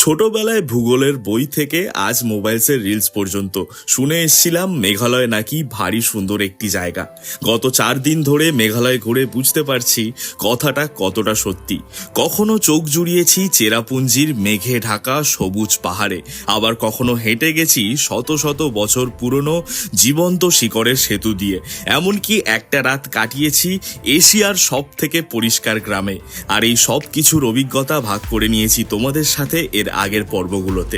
ছোটবেলায় ভূগোলের বই থেকে আজ মোবাইলসের রিলস পর্যন্ত শুনে এসছিলাম মেঘালয় নাকি ভারী সুন্দর একটি জায়গা। গত 4 দিন ধরে মেঘালয় ঘুরে বুঝতে পারছি কথাটা কতটা সত্যি। কখনো চোখ জুড়িয়েছি চেরাপুঞ্জির মেঘে ঢাকা সবুজ পাহাড়ে, আবার কখনো হেঁটে গেছি শত শত বছর পুরনো জীবন্ত শিকড়ের সেতু দিয়ে, এমনকি একটা রাত কাটিয়েছি এশিয়ার সব থেকে পরিষ্কার গ্রামে। আর এই সব কিছুর অভিজ্ঞতা ভাগ করে নিয়েছি তোমাদের সাথে এর আগের পর্বগুলোতে।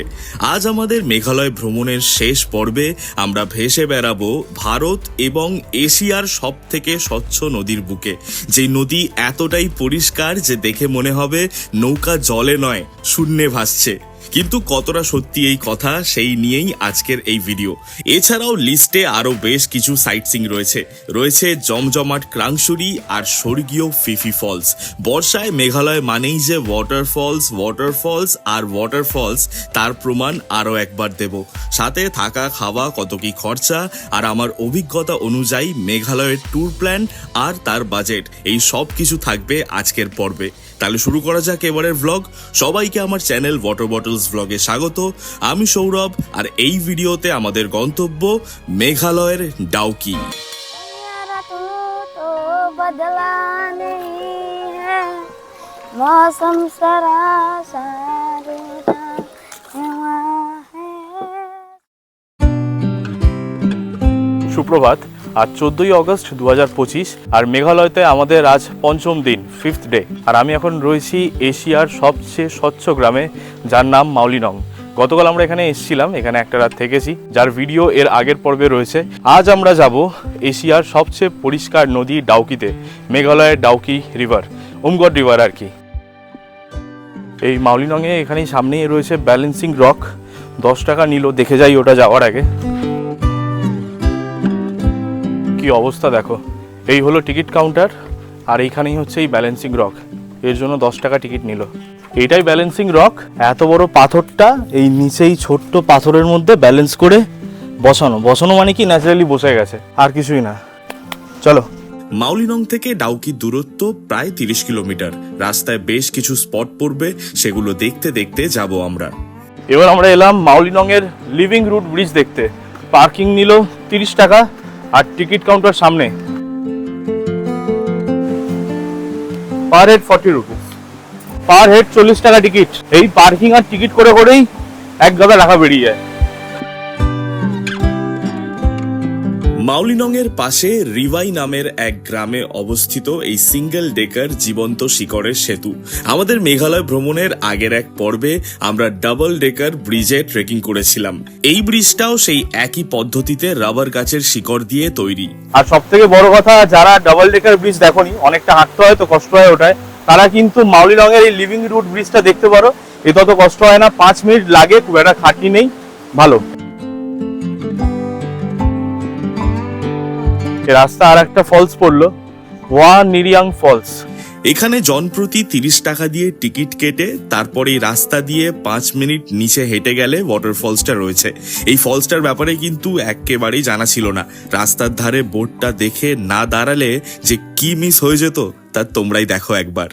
আজ আমাদের মেঘালয় ভ্রমণের শেষ পর্বে আমরা ভেসে বেড়াবো ভারত এবং এশিয়ার সব থেকে স্বচ্ছ নদীর বুকে, যে নদী এতটাই পরিষ্কার যে দেখে মনে হবে নৌকা জলে নয় শূন্যে ভাসছে। কিন্তু কতটা সত্যি এই কথা, সেই নিয়েই আজকের এই ভিডিও। এছাড়াও লিস্টে আরও বেশ কিছু সাইটসিং রয়েছে জমজমাট ক্রাংশুরি আর স্বর্গীয় ফিফি ফলস। বর্ষায় মেঘালয় মানেই যে ওয়াটারফলস আর ওয়াটারফলস, তার প্রমাণ আরও একবার দেব। সাথে থাকা খাওয়া কত কি খরচা আর আমার অভিজ্ঞতা অনুযায়ী মেঘালয়ের ট্যুর প্ল্যান আর তার বাজেট, এই সব কিছু থাকবে আজকের পর্বে। তাহলে শুরু করা যাক এবারের ভ্লগ। সবাইকে আমার চ্যানেল ওয়াটার বটলস ভ্লগে স্বাগত। আমি সৌরভ, আর এই ভিডিওতে আমাদের গন্তব্য মেঘালয়ের ডাউকি। সুপ্রভাত। আজ 14ই অগস্ট 2025, আর মেঘালয়তে আমাদের আজ পঞ্চম দিন, 5th ডে। আর আমি এখন রয়েছি এশিয়ার সবচেয়ে স্বচ্ছ গ্রামে, যার নাম মাউলিনং। গতকাল আমরা এখানে এসেছিলাম, এখানে একটা রাত থেকেছি, যার ভিডিও এর আগের পর্বে রয়েছে। আজ আমরা যাব এশিয়ার সবচেয়ে পরিষ্কার নদী ডাউকিতে, মেঘালয়ের ডাউকি রিভার, উমগড রিভার আর কি। এই মাউলিনংয়ে এখানেই সামনেই রয়েছে ব্যালেন্সিং রক। 10 টাকা নিল, দেখে যাই ওটা যাওয়ার আগে। কি অবস্থা দেখো, এই হলো টিকিট কাউন্টার, আর এইখানেই হচ্ছে এই ব্যালেন্সিং রক। এর জন্য 10 টাকা টিকিট নিল। এইটাই ব্যালেন্সিং রক। এত বড় পাথরটা এই নিচেই ছোট্ট পাথরের মধ্যে ব্যালেন্স করে বসানো মানে কি ন্যাচারালি বসে গেছে, আর কিছুই না। চলো। মাউলিনং থেকে ডাউকির দূরত্ব প্রায় 30 কিলোমিটার। রাস্তায় বেশ কিছু স্পট পড়বে, সেগুলো দেখতে দেখতে যাব আমরা। এবার আমরা এলাম মাউলিনং এর লিভিং রুট ব্রিজ দেখতে। পার্কিং নিল 30 টাকা, আর টিকিট কাউন্টার সামনে। Per head 40 rupees, per head 40 টাকা টিকিট। এই পার্কিং আর টিকিট করে করেই এক গাদা টাকা বেরিয়ে যায়। মাউলিনং এর পাশে রিভাই নামের এক গ্রামে অবস্থিত এই সিঙ্গেল ডেকার জীবন্ত শিকড়ের সেতু। আমাদের মেঘালয় ভ্রমণের আগের এক পর্বে আমরা ডাবল ডেকার ব্রিজে ট্রেকিং করেছিলাম। এই ব্রিজটাও সেই একই পদ্ধতিতে রাবার গাছের শিকড় দিয়ে তৈরি। আর সব থেকে বড় কথা, যারা ডাবল ডেকার ব্রিজ দেখোনি, অনেকটা হাঁটতে হয় তো কষ্ট হয় ওটায়, তারা কিন্তু মাউলিনং এর এই লিভিং রুট ব্রিজটা দেখতে পারো। এ তত কষ্ট হয় না, 5 মিনিট লাগে, খুব একটা খাটনি নেই, ভালো। রাস্তা আর একটা ফলস পড়লো, ওয়া নিরিয়াং ফলস। এখানে জনপ্রতি 30 টাকা দিয়ে টিকিট কেটে তারপর এই রাস্তা দিয়ে 5 মিনিট নিচে হেঁটে গেলে ওয়াটারফলসটা রয়েছে। এই ফলসটার ব্যাপারে কিন্তু একেবারেই জানা ছিল না। রাস্তার ধারে বোর্ডটা দেখে না দাঁড়ালে যে কি মিস হয়ে যেত তা তোমরাই দেখো একবার।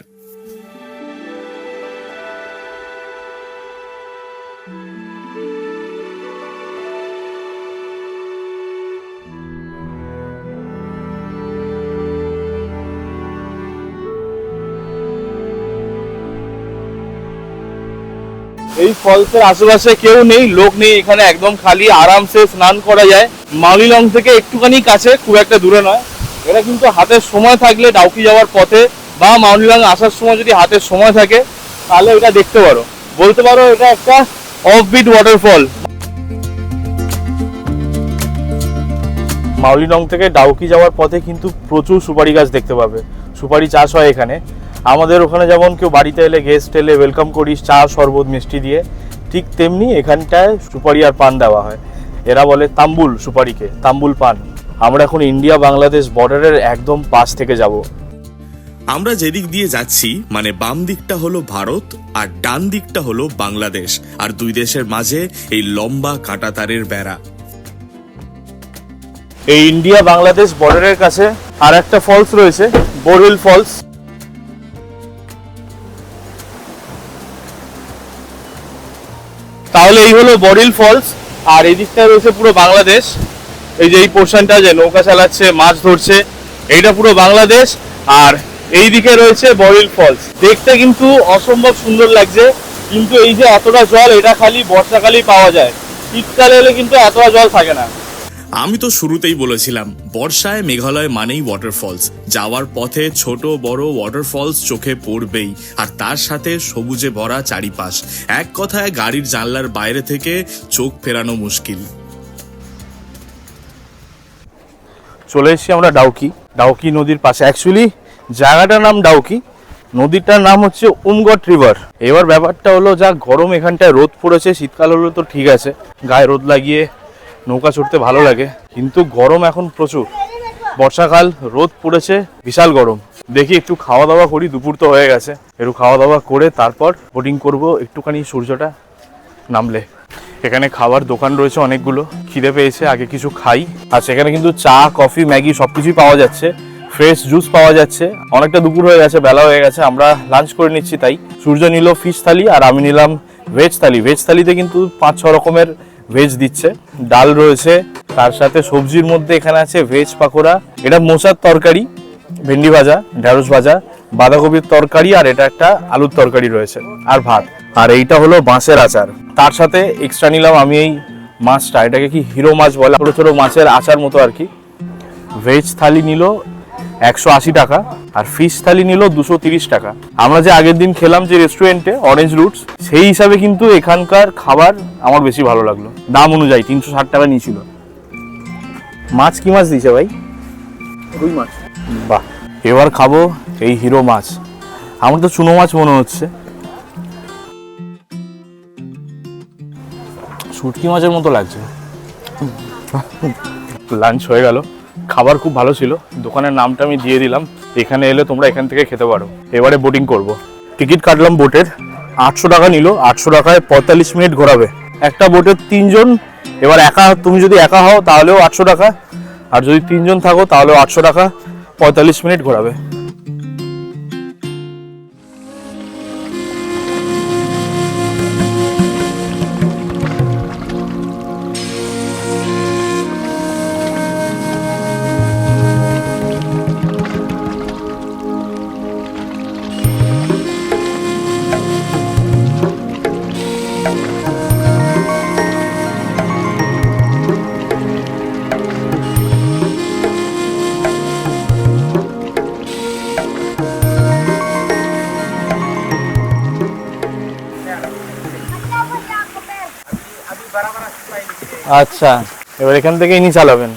এই ফলসের আশেপাশে কেউ নেই, লোক নেই, এখানে একদম খালি, আরামসে স্নান করা যায়। মাউলিনং থেকে একটুখানি কাছে, খুব একটা দূরে নয়। এটা কিন্তু হাতের সময় থাকলে ডাউকি যাওয়ার পথে বা মাউলিনং আসার সময় যদি হাতের সময় থাকে তাহলে এটা দেখতে পারো, বলতে পারো এটা একটা অফবিট ওয়াটারফল। মাউলিনং থেকে ডাউকি যাওয়ার পথে কিন্তু প্রচুর সুপারি গাছ দেখতে পাবে। সুপারি চাষ হয় এখানে। আমাদের ওখানে যেমন কেউ বাড়িতে এলে, গেস্ট এলে ওয়েলকাম করিস চা শরবত মিষ্টি দিয়ে, ঠিক তেমনি এখানটায় সুপারি আর পান দেওয়া হয়। এরা বলে তাম্বুল সুপারিকে, তাম্বুল পান। আমরা এখন ইন্ডিয়া বাংলাদেশ বর্ডারের একদম পাশ থেকে যাব। আমরা যেদিক দিয়ে যাচ্ছি, মানে বাম দিকটা হলো ভারত আর ডান দিকটা হলো বাংলাদেশ, আর দুই দেশের মাঝে এই লম্বা কাঁটাতারের বেড়া। এই ইন্ডিয়া বাংলাদেশ বর্ডারের কাছে আর একটা ফলস রয়েছে, বোরহিল ফলস। তাহলে এই হলো বরিল ফলস, আর এই দিকটা রয়েছে পুরো বাংলাদেশ। এই যে এই পোর্শনটা যে নৌকা চালাচ্ছে, মাছ ধরছে, এইটা পুরো বাংলাদেশ। আর এই দিকে রয়েছে বরিল ফলস। দেখতে কিন্তু অসম্ভব সুন্দর লাগছে, কিন্তু এই যে এতটা জল, এটা খালি বর্ষাকালেই পাওয়া যায়, শীতকালে এলে কিন্তু এতটা জল থাকে না। আমি তো শুরুতেই বলেছিলাম বর্ষায় মেঘালয় মানেই ওয়াটারফলস। যাওয়ার পথে ছোট বড় ওয়াটারফলস চোখে পড়বেই, আর তার সাথে সবুজে ভরা চারিপাশ। এক কথায় গাড়ির জানলার বাইরে থেকে চোখ ফেরানো মুশকিল। চলে এসেছি আমরা ডাউকি নদীর পাশে। অ্যাকচুয়ালি জায়গাটার নাম ডাউকি, নদীটার নাম হচ্ছে উমগট রিভার। এবার ব্যাপারটা হলো, যা গরম এখানটায়, রোদ পড়েছে, শীতকাল হলো তো ঠিক আছে, গায়ে রোদ লাগিয়ে নৌকা চড়তে ভালো লাগে, কিন্তু গরম এখন প্রচুর। বর্ষাকাল, রোদ পড়েছে, বিশাল গরম। দেখি একটু খাওয়া দাওয়া করি, দুপুর তো হয়ে গেছে, একটু খাওয়া দাওয়া করে তারপর বোটিং করব একটুখানি সূর্যটা নামলে। এখানে খাবার দোকান রয়েছে অনেকগুলো, খিদে পেয়েছে, আগে কিছু খাই। আর সেখানে কিন্তু চা, কফি, ম্যাগি সবকিছুই পাওয়া যাচ্ছে, ফ্রেশ জুস পাওয়া যাচ্ছে। অনেকটা দুপুর হয়ে গেছে, বেলা হয়ে গেছে, আমরা লাঞ্চ করে নিচ্ছি। তাই সূর্য নিল ফিশ থালি আর আমি নিলাম ভেজ থালি। ভেজ থালিতে কিন্তু 5-6 রকমের ভেজ দিচ্ছে, ডাল রয়েছে, তার সাথে সবজির মধ্যে এখানে আছে ভেজ পাকোড়া, এটা মোচার তরকারি, ভেন্ডি ভাজা, ঢেঁড়স ভাজা, বাঁধাকপির তরকারি, আর এটা একটা আলুর তরকারি রয়েছে, আর ভাত। আর এইটা হলো বাঁশের আচার। তার সাথে এক্সট্রা নিলাম আমি এই মাছটা, এটাকে কি হিরো মাছ বলে, ছোটো ছোটো মাছের আচার মতো আর কি। ভেজ থালি নিল 180 টাকা, আর ফিশ থালি নিল 230 টাকা। আমরা যে আগের দিন খেলাম যে রেস্টুরেন্টে অরেঞ্জ রুটস, সেই হিসাবে কিন্তু এখানকার খাবার আমার বেশি ভালো লাগলো। দাম অনুযায়ী 360 টাকা নিয়েছিল। মাছ কি মাছ দিয়েছে ভাই? রুই মাছ। বাহ, এবার খাবো এই হিরো মাছ। আমার তো চুনো মাছ মনে হচ্ছে, শুটকি মাছের মতো লাগছে। লাঞ্চ হয়ে গেল, খাবার খুব ভালো ছিল। দোকানের নামটা আমি দিয়ে দিলাম, এখানে এলে তোমরা এখান থেকে খেতে পারো। এবারে বোটিং করব। টিকিট কাটলাম বোটের, 800 টাকা নিল। 800 টাকায় 45 মিনিট ঘোরাবে। একটা বোটের 3 জন। এবার তুমি যদি একা হও তাহলেও 800 টাকা, আর যদি 3 জন থাকো তাহলেও 800 টাকা, 45 মিনিট ঘোরাবে। আচ্ছা, এবার এখান থেকে ইনি চালাবেন।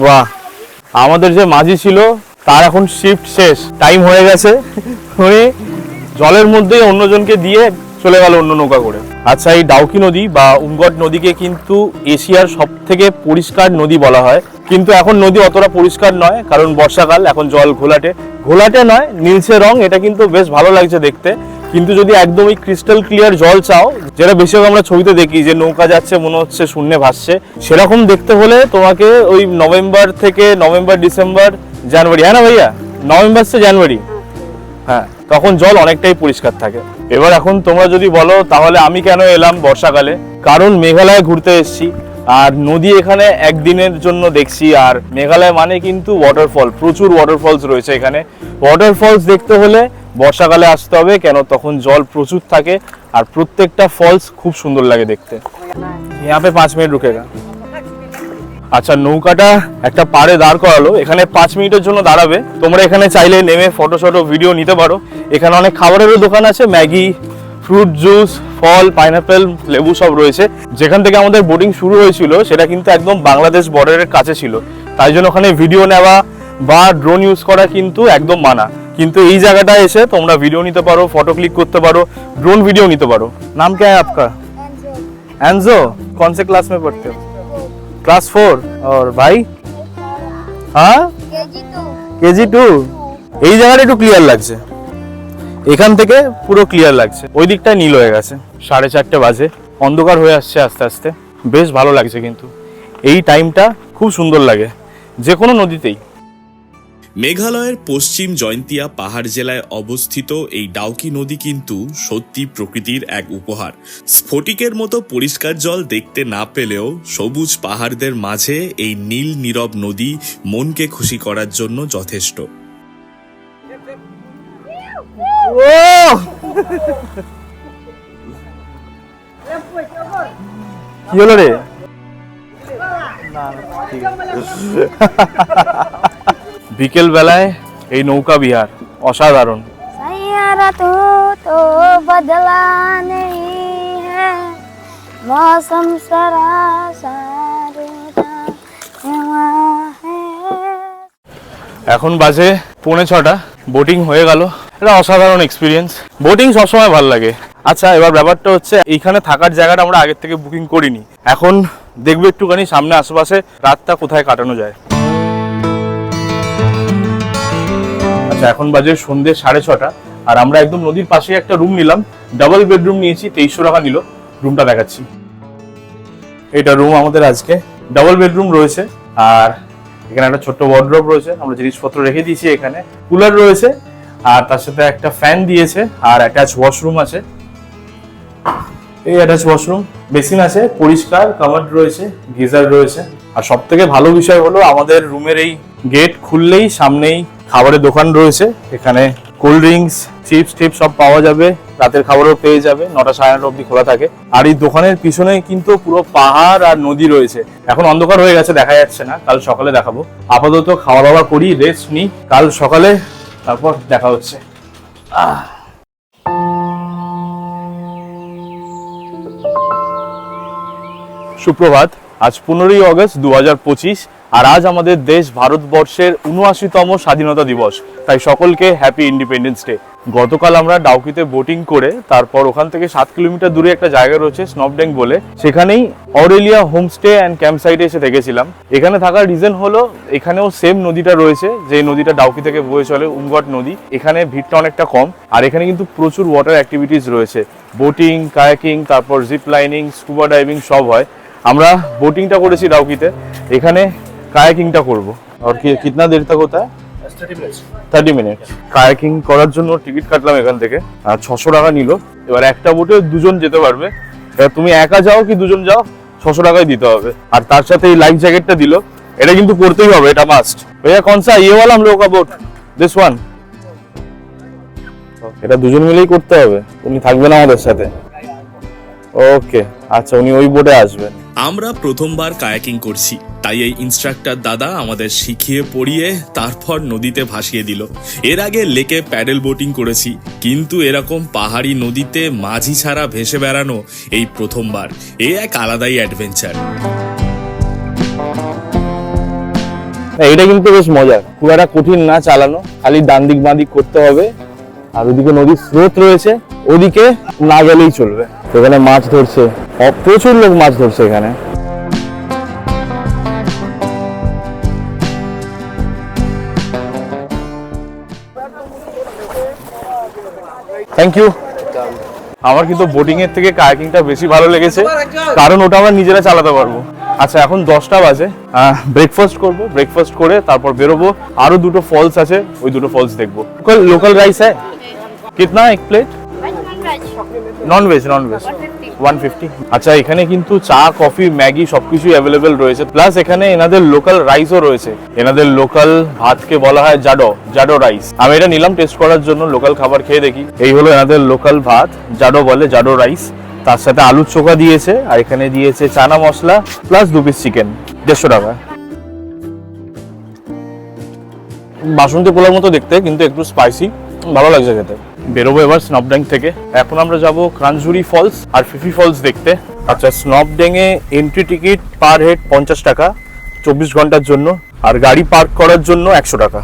বাহ, আমাদের যে মাঝি ছিল তার এখন শিফট শেষ, টাইম হয়ে গেছে, উনি জলের মধ্যে অন্যজনকে দিয়ে চলে গেল অন্য নৌকা করে। আচ্ছা, এই ডাউকি নদী বা উমগট নদীকে কিন্তু এশিয়ার সব থেকে পরিষ্কার নদী বলা হয়, কিন্তু এখন নদী অতটা পরিষ্কার নয়, কারণ বর্ষাকাল, এখন জল ঘোলাটে নয়, নীলচে রং। এটা কিন্তু বেশ ভালো লাগছে দেখতে, কিন্তু যদি একদমই ক্রিস্টাল ক্লিয়ার জল চাও, যেটা বেশিরভাগ আমরা ছবিতে দেখি যে নৌকা যাচ্ছে মনে হচ্ছে শূন্যে ভাসছে, সেরকম দেখতে হলে তোমাকে ওই নভেম্বর, ডিসেম্বর, জানুয়ারি, হ্যাঁ না ভাইয়া, নভেম্বর থেকে জানুয়ারি, হ্যাঁ, তখন জল অনেকটাই পরিষ্কার থাকে। এবার এখন তোমরা যদি বলো তাহলে আমি কেন এলাম বর্ষাকালে, কারণ মেঘালয় ঘুরতে এসেছি, আর নদী এখানে একদিনের জন্য দেখছি। আর মেঘালয় মানে কিন্তু ওয়াটারফল, প্রচুর ওয়াটারফলস রয়েছে এখানে। ওয়াটারফলস দেখতে হলে বর্ষাকালে আসতে হবে, কেন তখন জল প্রচুর থাকে আর প্রত্যেকটা ফলস খুব সুন্দর লাগে দেখতে। यहाँ पे 5 মিনিট রুকেগা। আচ্ছা, নৌকাটা একটা পাড়ে দাঁড় করালো, এখানে 5 মিনিটের জন্য দাঁড়াবে। তোমরা এখানে চাইলে নেমে ফটো ভিডিও নিতে পারো। এখানে অনেক খাবারেরও দোকান আছে, ম্যাগি, ফ্রুট জুস, ফল, পাইনাপেল, লেবু সব রয়েছে। যেখান থেকে আমাদের বোটিং শুরু হয়েছিল সেটা কিন্তু একদম বাংলাদেশ বর্ডারের কাছে ছিল, তাই জন্য ওখানে ভিডিও নেওয়া বা ড্রোন ইউজ করা কিন্তু একদম মানা। কিন্তু এই জায়গাটায় এসে তোমরা ভিডিও নিতে পারো, ফটো ক্লিক করতে পারো, ड्रोन वीडियो নিতে পারো। नाम क्या है आपका? एंजो। कौन से क्लास में पढ़ते हो? क्लास 4। और भाई? हाँ, KG2। এই জায়গাটা একটু ক্লিয়ার লাগছে, এখান থেকে পুরো ক্লিয়ার লাগছে, ওই দিকটা নীল হয়ে গেছে। 4:30 বাজে, অন্ধকার হয়ে আসছে আস্তে আস্তে, বেশ ভালো লাগছে। কিন্তু এই টাইমটা খুব সুন্দর লাগে যে কোনো নদীতেই। মেঘালয়ের পশ্চিম জয়ন্তিয়া পাহাড় জেলায় অবস্থিত এই ডাউকি নদী কিন্তু সত্যি প্রকৃতির এক উপহার। স্ফটিকের মতো পরিষ্কার জল দেখতে না পেলেও সবুজ পাহাড়দের মাঝে এই নীল নীরব নদী মনকে খুশি করার জন্য যথেষ্ট। কি হলো রে? বিকেল বেলায় এই নৌকা বিহার অসাধারণ। सैयारा तो बदला नहीं है मौसम सरासर है। এখন বাজে 5:45, বোটিং হয়ে গেল। এটা অসাধারণ এক্সপিরিয়েন্স। বোটিং সবসময় ভালো লাগে। আচ্ছা, এবার ব্যাপারটা হচ্ছে এইখানে থাকার জায়গাটা আমরা আগের থেকে বুকিং করিনি। এখন দেখবো একটুখানি সামনে আশেপাশে রাতটা কোথায় কাটানো যায়। আচ্ছা, এখন বাজে সন্ধ্যে 6:30 আর আমরা একদম নদীর পাশে একটা রুম নিলাম। ডাবল বেডরুম নিয়েছি, 2300 টাকা নিল। রুমটা দেখাচ্ছি। এটা রুম আমাদের আজকে। ডাবল বেডরুম রয়েছে আর এখানে একটা ছোট্ট ওয়ার্ড্রপ রয়েছে, আমরা জিনিসপত্র রেখে দিয়েছি এখানে। কুলার রয়েছে আর তার সাথে একটা ফ্যান দিয়েছে আর অ্যাটাচ ওয়াশরুম আছে। এই অ্যাটাচ ওয়াশরুম, বেসিন আছে, পরিষ্কার, কাভার্ড রয়েছে, গিজার রয়েছে। আর সব থেকে ভালো বিষয় হলো আমাদের রুমের এই গেট খুললেই সামনেই খাবারের দোকান রয়েছে। এখানে কোল্ড ড্রিঙ্কস, চিপস টিপস সব পাওয়া যাবে। রাতের খাবারও পেয়ে যাবে। 9টা 9:30 অবধি খোলা থাকে। আর এই দোকানের পিছনে কিন্তু পুরো পাহাড় আর নদী রয়েছে। এখন অন্ধকার হয়ে গেছে, দেখা যাচ্ছে না। কাল সকালে দেখাবো। আপাতত খাওয়া দাওয়া করি, রেস্ট নিই, কাল সকালে তারপর দেখা হচ্ছে। সুপ্রভাত। আজ 15ই অগস্ট 2025 আর আজ আমাদের দেশ ভারতবর্ষের 79তম স্বাধীনতা দিবস। তাই সকলকে হ্যাপি ইন্ডিপেন্ডেন্স ডে। গতকাল আমরা ডাউকিতে বোটিং করে তারপর ওখান থেকে 7 কিলোমিটার দূরে একটা জায়গা রয়েছে স্নপড্যাং বলে, সেখানেই অরেলিয়া হোমস্টে অ্যান্ড ক্যাম্প সাইটে এসে থেকেছিলাম। এখানে থাকার রিজন হলো এখানেও সেম নদীটা রয়েছে, যে নদীটা ডাউকি থেকে বয়ে চলে, উমগট নদী। এখানে ভিড়টা অনেকটা কম আর এখানে কিন্তু প্রচুর ওয়াটার অ্যাক্টিভিটিস রয়েছে। বোটিং, কায়াকিং, তারপর জিপ লাইনিং, স্কুবা ডাইভিং সব হয়। আমরা বোটিংটা করেছি ডাউকিতে, এখানে কায়াকিংটা করব। আর কি কিতনা দের তক হোতা है? 30 মিনিট। কায়াকিং করার জন্য টিকিট কাটলাম এখান থেকে আর 600 টাকা নিল। এবার একটা বোটে দুজন যেতে পারবে। এবার তুমি একা যাও কি দুজন যাও, 600 টাকাই দিতে হবে। আর তার সাথে এই লাইফ জ্যাকেটটা দিল, এটা কিন্তু করতেই হবে, এটা মাস্ট। भैया कौन सा ये वाला हम लोगों का बोट? This one. এটা দুজন মিলেই করতে হবে, উনি থাকবেন আমাদের সাথে। ওকে, আচ্ছা, উনি ওই বোটে আসবেন। আমরা প্রথমবার কায়াকিং করছি, তাই এই ইনস্ট্রাক্টর দাদা আমাদের শিখিয়ে পড়িয়ে তারপর নদীতে ভাসিয়ে দিল। এর আগে লেকে প্যাডেল বোটিং করেছি, কিন্তু এরকম পাহাড়ি নদীতে মাঝি ছাড়া ভেসে বেড়ানো এই প্রথমবার। এ এক আলাদাই অ্যাডভেঞ্চার। এটা কিন্তু বেশ মজার, খুব একটা কঠিন না চালানো, খালি ডান দিক বাঁ দিক করতে হবে। আর ওদিকে নদীর স্রোত রয়েছে, ওদিকে না গেলেই চলবে। এখানে মাছ ধরছে, প্রচুর লোক মাছ ধরছে এখানে। Thank you. আমার কিন্তু বোটিং এর থেকে কায়াকিংটা বেশি ভালো লেগেছে, কারণ ওটা আমরা নিজেরা চালাতে পারবো। আচ্ছা, এখন 10টা বাজে। ব্রেকফাস্ট করব, ব্রেকফাস্ট করে তারপর বেরোবো। আরো দুটো ফলস আছে, ওই দুটো ফলস দেখবো। লোকাল রাইস হ্যাঁ? কিতনা এক প্লেট? Non veg 150। আচ্ছা, এখানে কিন্তু চা, কফি, ম্যাগি সবকিছু অ্যাভেলেবেল রয়েছে। প্লাস এখানে এনাদের লোকাল রাইসও রয়েছে। এনাদের লোকাল ভাতকে বলা হয় জাডো রাইস। আমি এটা নিলাম টেস্ট করার জন্য, লোকাল খাবার খেয়ে দেখি। এই হলো এনাদের লোকাল ভাত, জাডো বলে, জাডো রাইস। তার সাথে আলুর চোখা দিয়েছে আর এখানে দিয়েছে chana masala plus 2 piece chicken, 150 টাকা। বাসন্তী পোলার মতো দেখতে, কিন্তু একটু স্পাইসি, ভালো লাগছে খেতে। বেরোবো এবার স্নপড্যাং থেকে। এখন আমরা যাব ক্রাঞ্জুরি ফলস আর ফিফি ফলস দেখতে। আচ্ছা, স্নপড্যাং এ এন্ট্রি টিকিট পার হেড 50 টাকা 24 ঘন্টার জন্য, আর গাড়ি পার্ক করার জন্য 100 টাকা।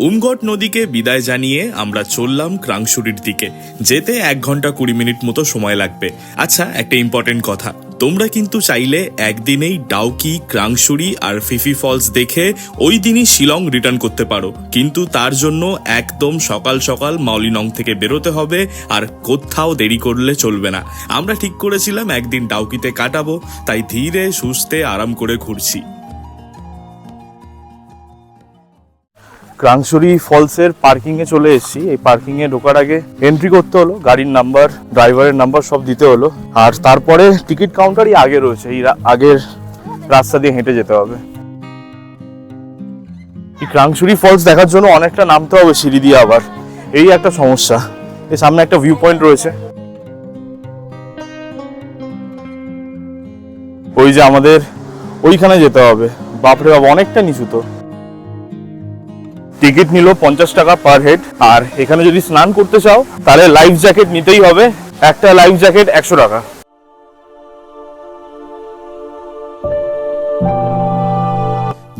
উমগট নদীকে বিদায় জানিয়ে আমরা চললাম ক্রাংশুরির দিকে। যেতে 1 ঘন্টা 20 মিনিট মতো সময় লাগবে। আচ্ছা, একটা ইম্পর্টেন্ট কথা, তোমরা কিন্তু চাইলে একদিনেই ডাউকি, ক্রাংশুরি আর ফিফি ফলস দেখে ওই দিনই শিলং রিটার্ন করতে পারো, কিন্তু তার জন্য একদম সকাল সকাল মাউলিনং থেকে বেরোতে হবে আর কোথাও দেরি করলে চলবে না। আমরা ঠিক করেছিলাম একদিন ডাউকিতে কাটাবো, তাই ধীরে সুস্থে আরাম করে ঘুরছি। ক্রাংশুরি ফলসের পার্কিং এ চলে এসেছি। এই পার্কিং এ ঢোকার আগে এন্ট্রি করতে হলো, গাড়ির নাম্বার, ড্রাইভারের নাম্বার সব দিতে হলো। আর তারপরে টিকিট কাউন্টারই আগে রয়েছে, এই আগের রাস্তা দিয়ে হেঁটে যেতে হবে। এই ক্রাংশুরি ফলস দেখার জন্য অনেকটা নামতে হবে সিঁড়ি দিয়ে, আবার এই একটা সমস্যা। এই সামনে একটা ভিউ পয়েন্ট রয়েছে, ওই যে আমাদের ওইখানে যেতে হবে। বাপরে বাপ, অনেকটা নিচু তো। টিকিট নিল 50 টাকা পার হেড। আর এখানে যদি স্নান করতে চাও তাহলে লাইফ জ্যাকেট নিতেই হবে, একটা লাইফ জ্যাকেট 100 টাকা।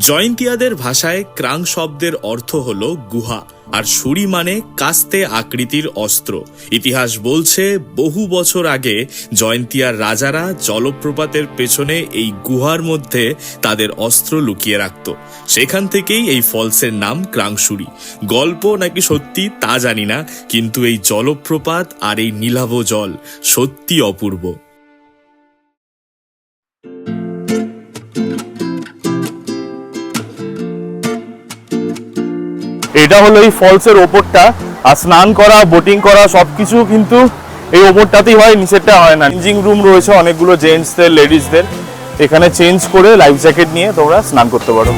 জয়ন্তিয়াদের ভাষায় ক্রাং শব্দের অর্থ হলো গুহা, আর ছুরি মানে কাস্তে আকৃতির অস্ত্র। ইতিহাস বলছে বহু বছর আগে জয়ন্তিয়ার রাজারা জলপ্রপাতের পেছনে এই গুহার মধ্যে তাদের অস্ত্র লুকিয়ে রাখত। সেখান থেকেই এই ফলসের নাম ক্রাংশুরি। গল্প নাকি সত্যি তা জানি না, কিন্তু এই জলপ্রপাত আর এই নীলাভ জল সত্যি অপূর্ব। এটা হলো এই ফলসের ওপরটা, আর স্নান করা, বোটিং করা সবকিছু কিন্তু এই ওপরটাতেই হয়, নিচেরটা হয় না। চেঞ্জিং রুম রয়েছে অনেকগুলো, জেন্টসদের, লেডিসদের। এখানে চেঞ্জ করে লাইফ জ্যাকেট নিয়ে তোমরা স্নান করতে পারো।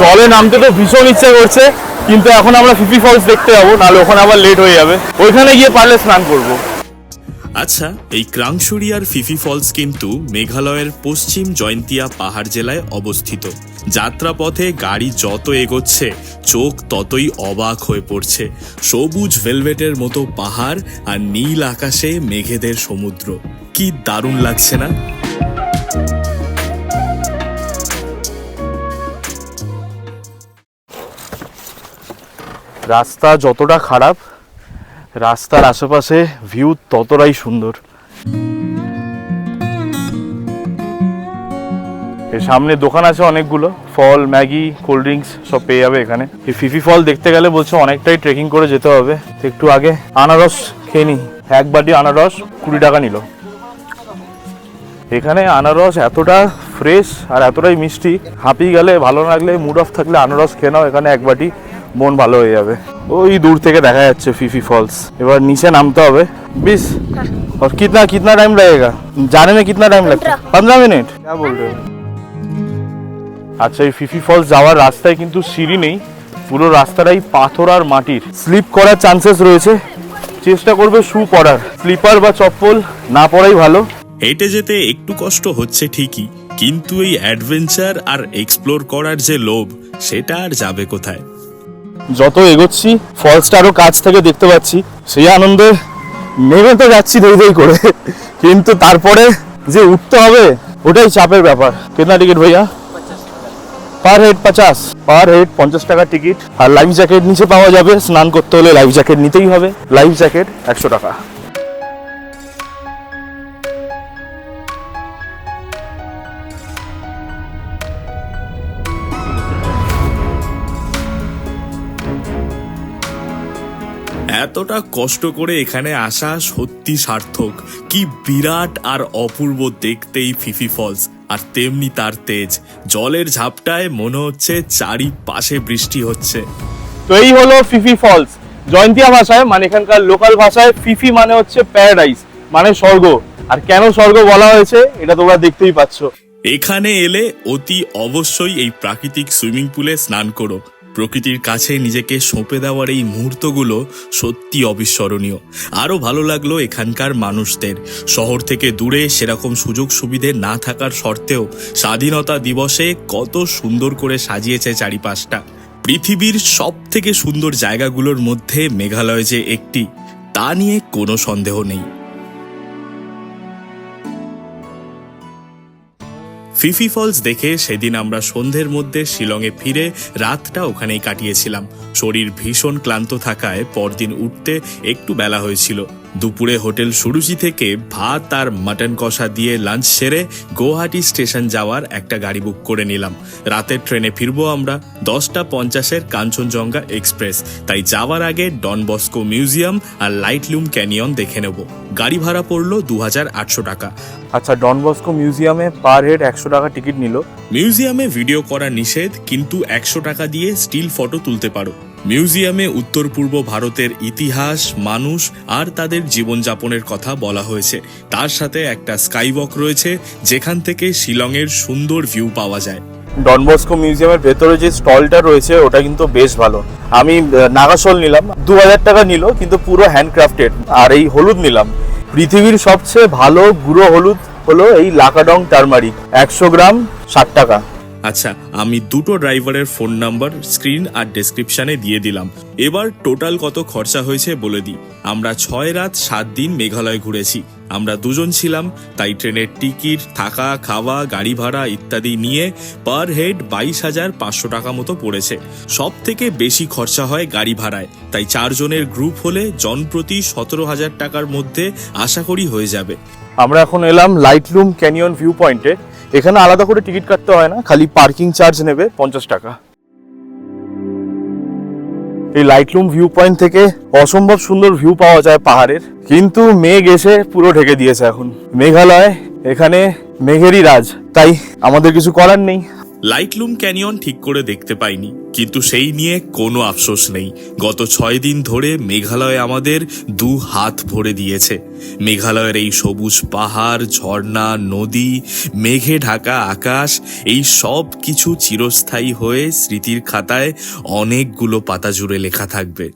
জলে নামতে তো ভীষণ ইচ্ছা করছে, কিন্তু এখন আমরা ফিফি ফলস দেখতে যাবো, নাহলে ওখানে আবার লেট হয়ে যাবে। ওইখানে গিয়ে পারলে স্নান করবো। আচ্ছা, এই ক্রাংশুরি আর ফিফি ফলস কিন্তু মেঘালয়ের পশ্চিম জয়ন্তিয়া পাহাড় জেলায় অবস্থিত। যাত্রাপথে গাড়ি যত এগোচ্ছে চোখ ততই অবাক হয়ে পড়ছে। সবুজ ভেলভেটের মতো পাহাড় আর নীল আকাশে মেঘেদের সমুদ্র, কি দারুণ লাগছে না? রাস্তা যতটা খারাপ, রাস্তার আশেপাশে ভিউ ততটাই সুন্দর। এর সামনে দোকান আছে অনেকগুলো, ফল, ম্যাগি, কোল্ড ড্রিঙ্কস সব পেয়ে যাবে এখানে। এই ফিফি ফল দেখতে গেলে বলছে অনেকটাই ট্রেকিং করে যেতে হবে। একটু আগে আনারস খেয়ে নি, এক বাটি আনারস 20 টাকা নিল। এখানে আনারস এতটা ফ্রেশ আর এতটাই মিষ্টি, হাঁপিয়ে গেলে, ভালো লাগলে, মুড অফ থাকলে আনারস খেয়ে নাও, এখানে এক বাটি, মন ভালো হয়ে যাবে। ওই দূর থেকে দেখা যাচ্ছে ফিফি ফলস। এবার নিচে নামতে হবে। बीस और कितना कितना टाइम लगेगा जाने में? कितना टाइम लगता है? 15 मिनट। क्या बोल रहे हो? আচ্ছা, এই ফিফি ফলস যাওয়ার রাস্তায় কিন্তু সিঁড়ি নেই, পুরো রাস্তাটাই পাথর আর মাটির। স্লিপ করার চান্সেস রয়েছে, চেষ্টা করবে শু পরার। স্লিপার বা চপ্পল না পরাই ভালো। হেঁটে যেতে একটু কষ্ট হচ্ছে ঠিকই, কিন্তু এই অ্যাডভেঞ্চার আর এক্সপ্লোর করার যে লোভ, সেটা আর যাবে কোথায়? যত এগোচ্ছি ফলসটা আরো কাছ থেকে দেখতে পাচ্ছি, সেই আনন্দে নেমে তো যাচ্ছি ধৈ ধৈ করে, কিন্তু তারপরে যে উঠতে হবে ওটাই চাপের ব্যাপার। কিतना টিকিট ভাইয়া? পার হেড 50, পার হেড 50 টাকা টিকিট। আর লাইফ জ্যাকেট নিচে পাওয়া যাবে, স্নান করতে হলে লাইফ জ্যাকেট নিতেই হবে। লাইফ জ্যাকেট 100 টাকা। এতটা কষ্ট করে এখানে আসা সত্যি সার্থক। কি বিরাট আর অপূর্ব দেখতে এই ফিফি ফলস, আর তেমনি তার তেজ। জলের ঝাপটায় মনে হচ্ছে চারিপাশে বৃষ্টি হচ্ছে। তো এই হলো ফিফি ফলস। জয়ন্তিয়া ভাষায়, মানে এখানকার লোকাল ভাষায়, ফিফি মানে হচ্ছে প্যারাডাইস, মানে স্বর্গ। আর কেন স্বর্গ বলা হয়েছে এটা তোমরা দেখতেই পাচ্ছ। এখানে এলে অতি অবশ্যই এই প্রাকৃতিক সুইমিং পুলে স্নান করো। প্রকৃতির কাছে নিজেকে সঁপে দেওয়ার এই মুহূর্তগুলো সত্যি অবিস্মরণীয়। আরও ভালো লাগলো এখানকার মানুষদের। শহর থেকে দূরে সেরকম সুযোগ সুবিধে না থাকার সত্ত্বেও স্বাধীনতা দিবসে কত সুন্দর করে সাজিয়েছে চারিপাশটা। পৃথিবীর সব থেকে সুন্দর জায়গাগুলোর মধ্যে মেঘালয় যে একটি, তা নিয়ে কোনো সন্দেহ নেই। ফিফি ফলস দেখে সেদিন আমরা সন্ধ্যের মধ্যে শিলংয়ে ফিরে রাতটা ওখানেই কাটিয়েছিলাম। শরীর ভীষণ ক্লান্ত থাকায় পরদিন উঠতে একটু বেলা হয়েছিল। দুপুরে হোটেল সুরুচি থেকে ভাত আর মাটন কষা দিয়ে লাঞ্চ সেরে গুয়াহাটি স্টেশন যাওয়ার একটা গাড়ি বুক করে নিলাম। রাতের ট্রেনে ফিরবো আমরা 10:50 কাঞ্চনজঙ্ঘা এক্সপ্রেস। তাই যাওয়ার আগে ডন বস্কো মিউজিয়াম আর লাইটলুম ক্যানিয়ন দেখে নেব। গাড়ি ভাড়া পড়লো 2800 টাকা। আচ্ছা, ডন বস্কো মিউজিয়ামে পার হেড 100 টাকা টিকিট নিল। মিউজিয়ামে ভিডিও করা নিষেধ, কিন্তু 100 টাকা দিয়ে স্টিল ফটো তুলতে পারো। মিউজিয়ামে উত্তর পূর্ব ভারতের ইতিহাস, মানুষ আর তাদের জীবনযাপনের কথা বলা হয়েছে। তার সাথে একটা স্কাইওয়াক রয়েছে যেখান থেকে শিলংয়ের সুন্দর ভিউ পাওয়া যায়। ডন বস্কো মিউজিয়ামের ভেতরে যে স্টলটা রয়েছে ওটা কিন্তু বেশ ভালো। আমি নাগাশোল নিলাম, 2000 টাকা নিল, কিন্তু পুরো হ্যান্ডক্রাফটেড। আর এই হলুদ নিলাম, পৃথিবীর সবচেয়ে ভালো গুঁড়ো হলুদ হলো এই লাকাডং টারমারিক, 100 গ্রাম 60 টাকা। আচ্ছা, আমি দুটো ড্রাইভারের ফোন নাম্বার স্ক্রিন আর ডেসক্রিপশনে দিয়ে দিলাম। এবার টোটাল কত খরচা হয়েছে বলে দিই। আমরা 6 রাত 7 দিন মেঘালয় ঘুরেছি। আমরা দুজন ছিলাম, তাই ট্রেনের টিকিট, থাকা, খাওয়া, গাড়ি ভাড়া ইত্যাদি নিয়ে পার হেড 22,500 টাকা মতো পড়েছে। সব থেকে বেশি খরচা হয় গাড়ি ভাড়ায়, তাই 4 জনের গ্রুপ হলে জনপ্রতি 17,000 টাকার মধ্যে আশা করি হয়ে যাবে। আমরা এখন এলাম লাইটলুম ক্যানিয়ন ভিউ পয়েন্টে। এখানে আলাদা করে টিকিট কাটতে হয় না, খালি পার্কিং চার্জ নেবে 50 টাকা। এই লাইটলুম ভিউ পয়েন্ট থেকে অসম্ভব সুন্দর ভিউ পাওয়া যায় পাহাড়ের, কিন্তু মেঘ এসে পুরো ঢেকে দিয়েছে। এখন মেঘালয়, এখানে মেঘেরই রাজ, তাই আমাদের কিছু করার নেই। লাইটলুম ক্যানিয়ন ঠিক করে দেখতে পাইনি, কিন্তু সেই নিয়ে কোনো আফসোস নেই। গত 6 দিন ধরে মেঘালয় আমাদের 2 হাত ভরে দিয়েছে। মেঘালয়ের এই সবুজ পাহাড়, ঝর্ণা, নদী, মেঘে ঢাকা আকাশ, এই সব কিছু চিরস্থায়ী হয়ে স্মৃতির খাতায় অনেকগুলো পাতা জুড়ে লেখা থাকবে।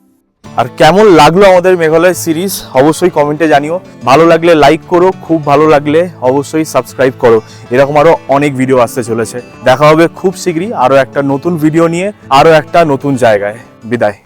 আর কেমন লাগলো আমাদের মেঘালয় সিরিজ অবশ্যই কমেন্টে জানিও। ভালো লাগলে লাইক করো, খুব ভালো লাগলে অবশ্যই সাবস্ক্রাইব করো। এরকম আরো অনেক ভিডিও আসতে চলেছে। দেখা হবে খুব শীঘ্রই আরো একটা নতুন ভিডিও নিয়ে, আরো একটা নতুন জায়গায়। বিদায়।